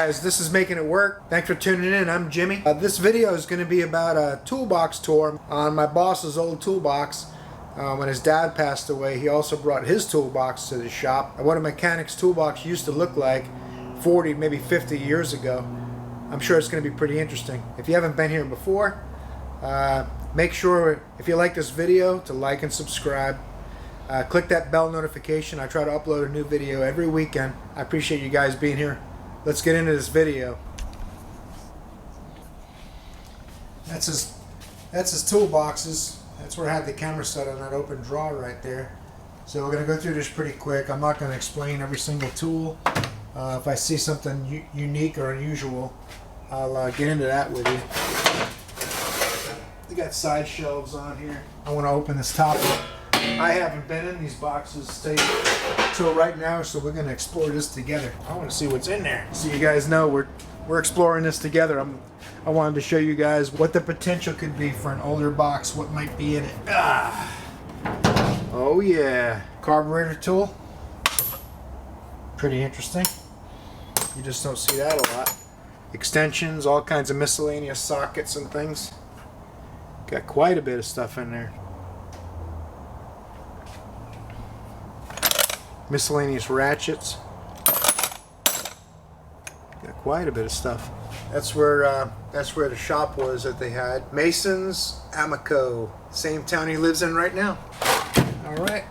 guys, this is Making It Work. Thanks for tuning in. I'm Jimmy. This video is going to be about a toolbox tour on my boss's old toolbox. When his dad passed away, he also brought his toolbox to the shop. And what a mechanic's toolbox used to look like 40, maybe 50 years ago. I'm sure it's going to be pretty interesting. If you haven't been here before, make sure, if you like this video, to like and subscribe. Click that bell notification. I try to upload a new video every weekend. I appreciate you guys being here. Let's get into this video. That's his toolboxes. That's where I had the camera set on that open drawer right there. So we're going to go through this pretty quick. I'm not going to explain every single tool. If I see something unique or unusual, I'll get into that with you. We got side shelves on here. I want to open this top up. I haven't been in these boxes till right now, so we're going to explore this together. I want to see what's in there. So you guys know we're exploring this together. I wanted to show you guys what the potential could be for an older box, what might be in it. Oh yeah, carburetor tool. Pretty interesting. You just don't see that a lot. Extensions, all kinds of miscellaneous sockets and things. Got quite a bit of stuff in there. Miscellaneous ratchets. Got quite a bit of stuff. That's where the shop was that they had. Mason's, Matco, same town he lives in right now. All right.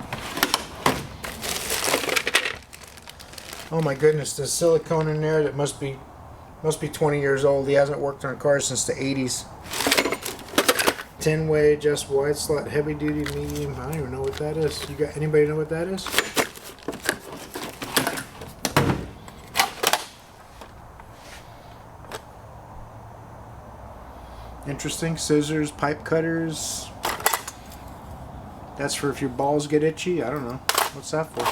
Oh my goodness, there's silicone in there that must be 20 years old. He hasn't worked on cars since the 80s. 10-way, just wide slot, heavy duty, medium. I don't even know what that is. You got anybody know what that is? Interesting. Scissors, pipe cutters. That's for if your balls get itchy. I don't know. What's that for?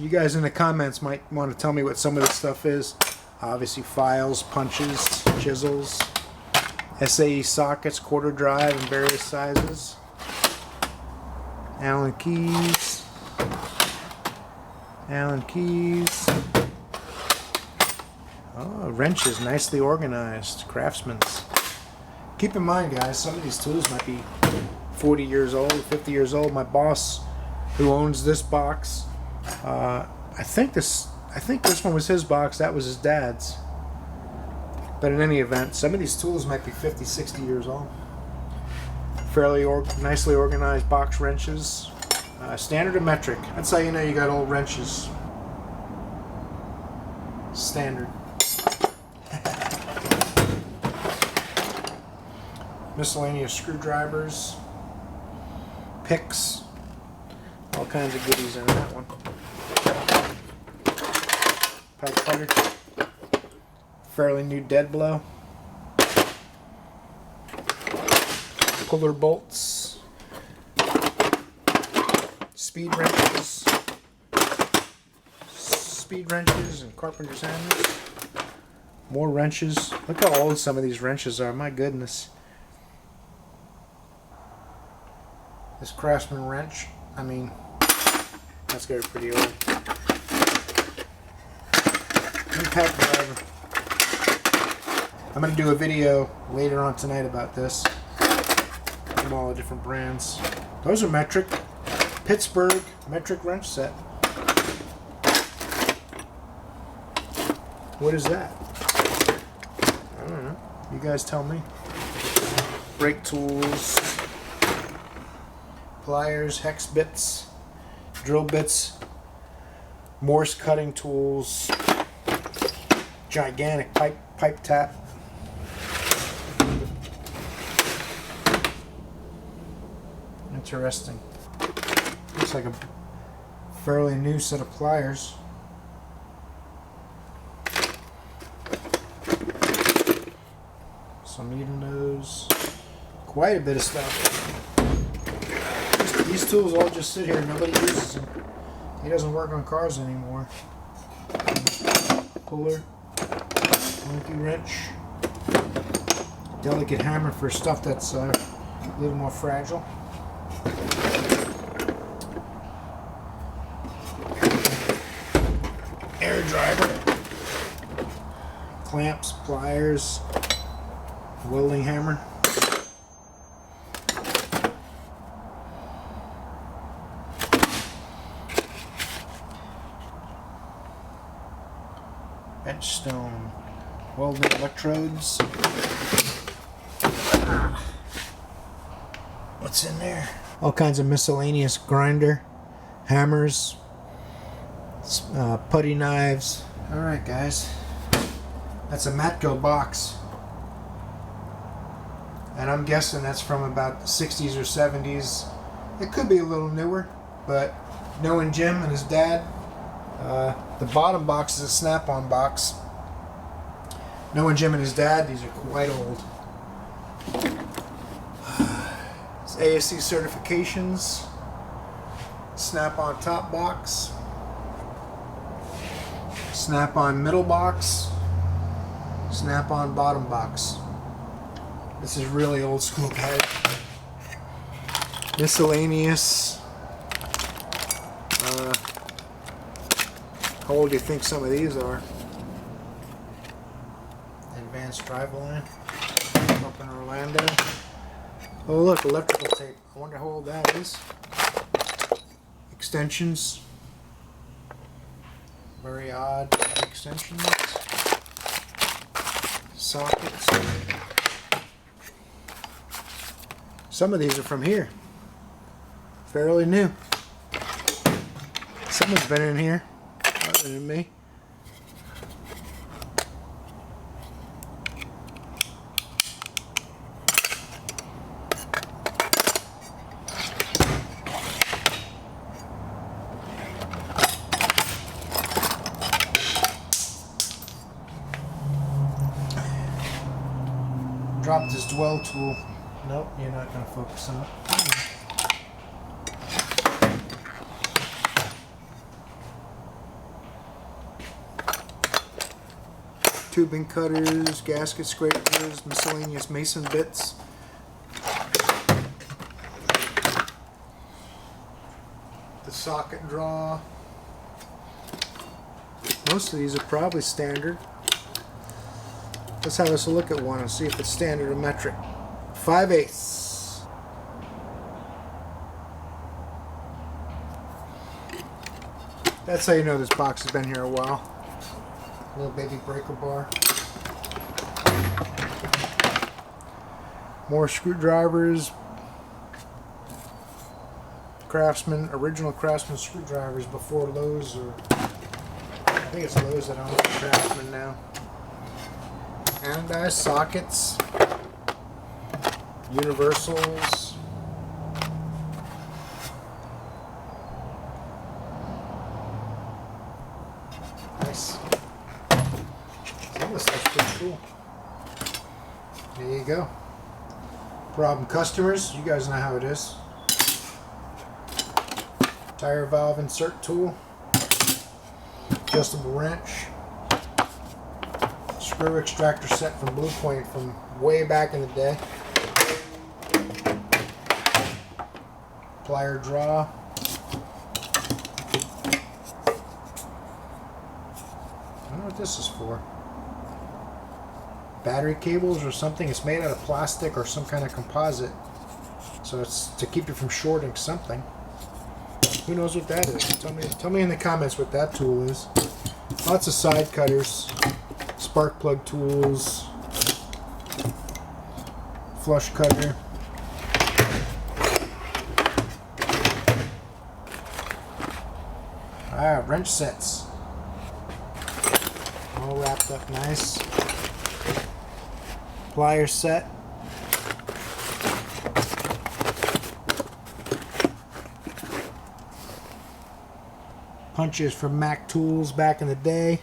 You guys in the comments might want to tell me what some of this stuff is. Obviously files, punches, chisels, SAE sockets, quarter drive in various sizes. Allen keys. Allen keys. Oh, wrenches, nicely organized. Craftsman's. Keep in mind, guys, some of these tools might be 40 years old, 50 years old. My boss, who owns this box, I think this one was his box. That was his dad's. But in any event, some of these tools might be 50, 60 years old. Fairly nicely organized box wrenches. Standard or metric. That's how you know you got old wrenches. Standard. Miscellaneous screwdrivers, picks, all kinds of goodies in that one. Pipe cutter, fairly new dead blow, puller bolts, speed wrenches and carpenter's hammers, more wrenches. Look how old some of these wrenches are, my goodness. This Craftsman wrench, I mean, that's got pretty old. Impact driver. I'm going to do a video later on tonight about this. From all the different brands. Those are metric. Pittsburgh metric wrench set. What is that? I don't know. You guys tell me. Brake tools. Pliers, hex bits, drill bits, Morse cutting tools, gigantic pipe tap. Interesting. Looks like a fairly new set of pliers. Some needle nose. Quite a bit of stuff. These tools all just sit here. Nobody uses them. He doesn't work on cars anymore. Puller. Monkey wrench. Delicate hammer for stuff that's a little more fragile. Air driver. clamps, pliers, welding hammer. Bench stone, welding electrodes. What's in there? All kinds of miscellaneous grinder, hammers, putty knives. Alright guys, that's a Matco box. And I'm guessing that's from about the 60s or 70s. It could be a little newer, but knowing Jim and his dad, the bottom box is a snap-on box. Knowing Jim and his dad, these are quite old. It's ASC certifications, snap-on top box, snap-on middle box, snap-on bottom box. This is really old school, guys. Miscellaneous. How old do you think some of these are? Advanced drive line up in Orlando. Oh look, electrical tape. I wonder how old that is. Extensions. Very odd extensions. Sockets. Some of these are from here. Fairly new. Someone's been in here. Other than me. Drop this dwell tool. Nope, you're not going to focus on it. Tubing cutters, gasket scrapers, miscellaneous mason bits. The socket draw. Most of these are probably standard. Let's have us look at one and see if it's standard or metric. 5/8. That's how you know this box has been here a while. Little baby breaker bar. More screwdrivers. Craftsman, original Craftsman screwdrivers before Lowe's, or I think it's Lowe's that owns Craftsman now. Anodized sockets. Universals. Nice. Some of this stuff's pretty cool. There you go. Problem customers, you guys know how it is. Tire valve insert tool. Adjustable wrench. Screw extractor set from Blue Point from way back in the day. Plier draw. I don't know what this is for. Battery cables or something. It's made out of plastic or some kind of composite. So it's to keep you from shorting something. Who knows what that is? Tell me in the comments what that tool is. Lots of side cutters. Spark plug tools. Flush cutter. Wrench sets. All wrapped up nice. Plier set. Punches from Mac Tools back in the day.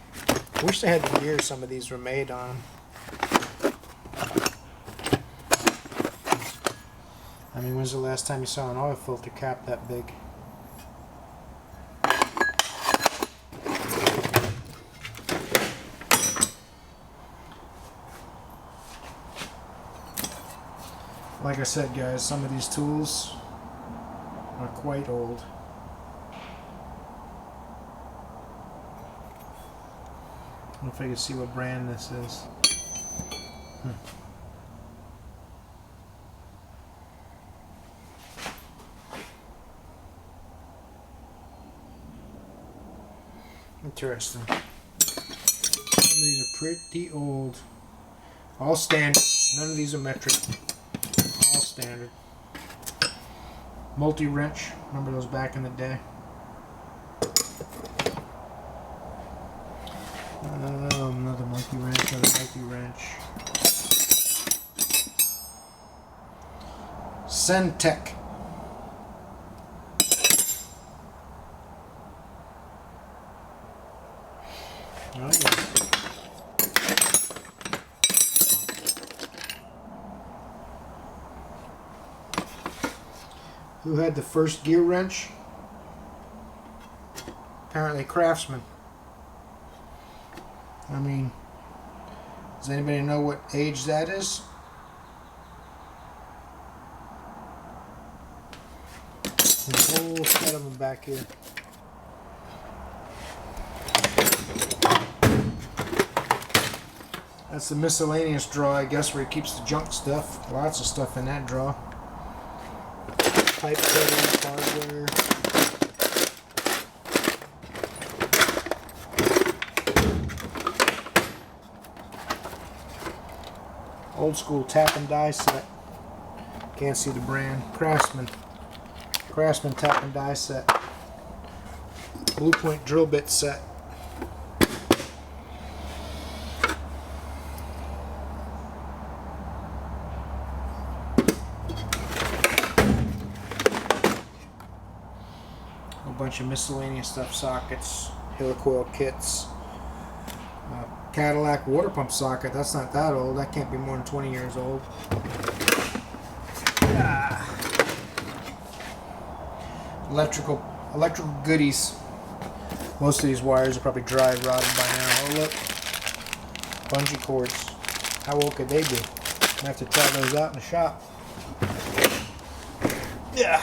Wish they had the year some of these were made on. I mean, when's the last time you saw an oil filter cap that big? Like I said, guys, some of these tools are quite old. don't know if I can see what brand this is. Interesting. Some of these are pretty old. All standard. None of these are metric. All standard. Multi-wrench. Remember those back in the day? Another multi-wrench. Another multi-wrench. Centec. Oh, yeah. Who had the first gear wrench? Apparently Craftsman. I mean, does anybody know what age that is? There's a whole set of them back here. That's the miscellaneous drawer, I guess, where he keeps the junk stuff. Lots of stuff in that drawer. Pipe fittings, hardware. Old school tap and die set. Can't see the brand. Craftsman. Craftsman tap and die set. Blue Point drill bit set. Bunch of miscellaneous stuff, sockets, helicoil kits, Cadillac water pump socket. That's not that old. That can't be more than 20 years old. Electrical goodies. Most of these wires are probably dry rotted by now. Oh look, bungee cords. How old could they be? I have to try those out in the shop. Yeah.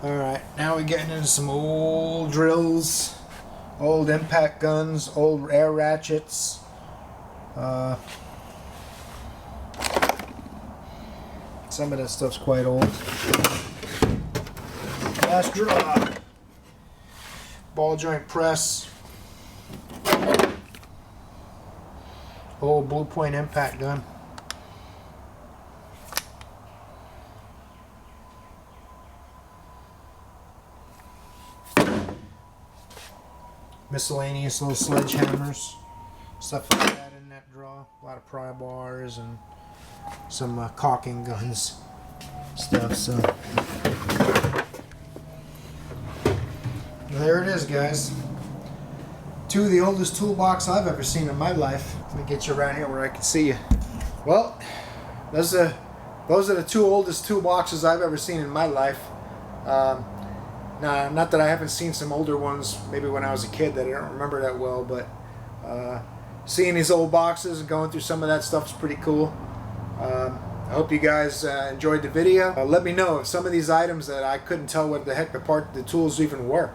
Alright, now we're getting into some old drills, old impact guns, old air ratchets. Some of that stuff's quite old. Last draw. Ball joint press. Old Blue Point impact gun. Miscellaneous little sledgehammers, stuff like that in that drawer. A lot of pry bars and some caulking guns stuff. So there it is, guys. Two of the oldest toolbox I've ever seen in my life. Let me get you around here where I can see you. Well, those are the two oldest toolboxes I've ever seen in my life. Now, not that I haven't seen some older ones, maybe when I was a kid that I don't remember that well, but seeing these old boxes and going through some of that stuff is pretty cool. I hope you guys enjoyed the video. Let me know if some of these items that I couldn't tell what the heck the tools even were.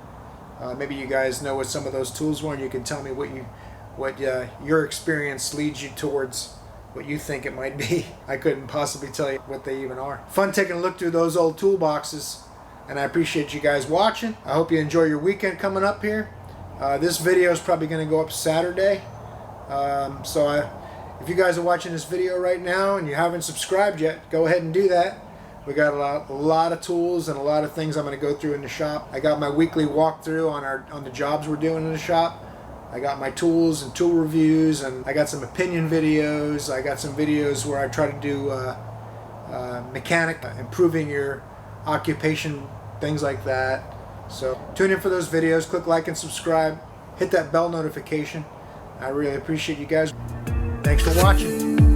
Maybe you guys know what some of those tools were, and you can tell me what your experience leads you towards what you think it might be. I couldn't possibly tell you what they even are. Fun taking a look through those old toolboxes. And I appreciate you guys watching. I hope you enjoy your weekend coming up here. This video is probably going to go up Saturday. If you guys are watching this video right now and you haven't subscribed yet, go ahead and do that. We got a lot of tools and a lot of things I'm going to go through in the shop. I got my weekly walkthrough on the jobs we're doing in the shop. I got my tools and tool reviews, and I got some opinion videos. I got some videos where I try to do mechanic, improving your occupation, things like that. So tune in for those videos, click like and subscribe, hit that bell notification. I really appreciate you guys. Thanks for watching.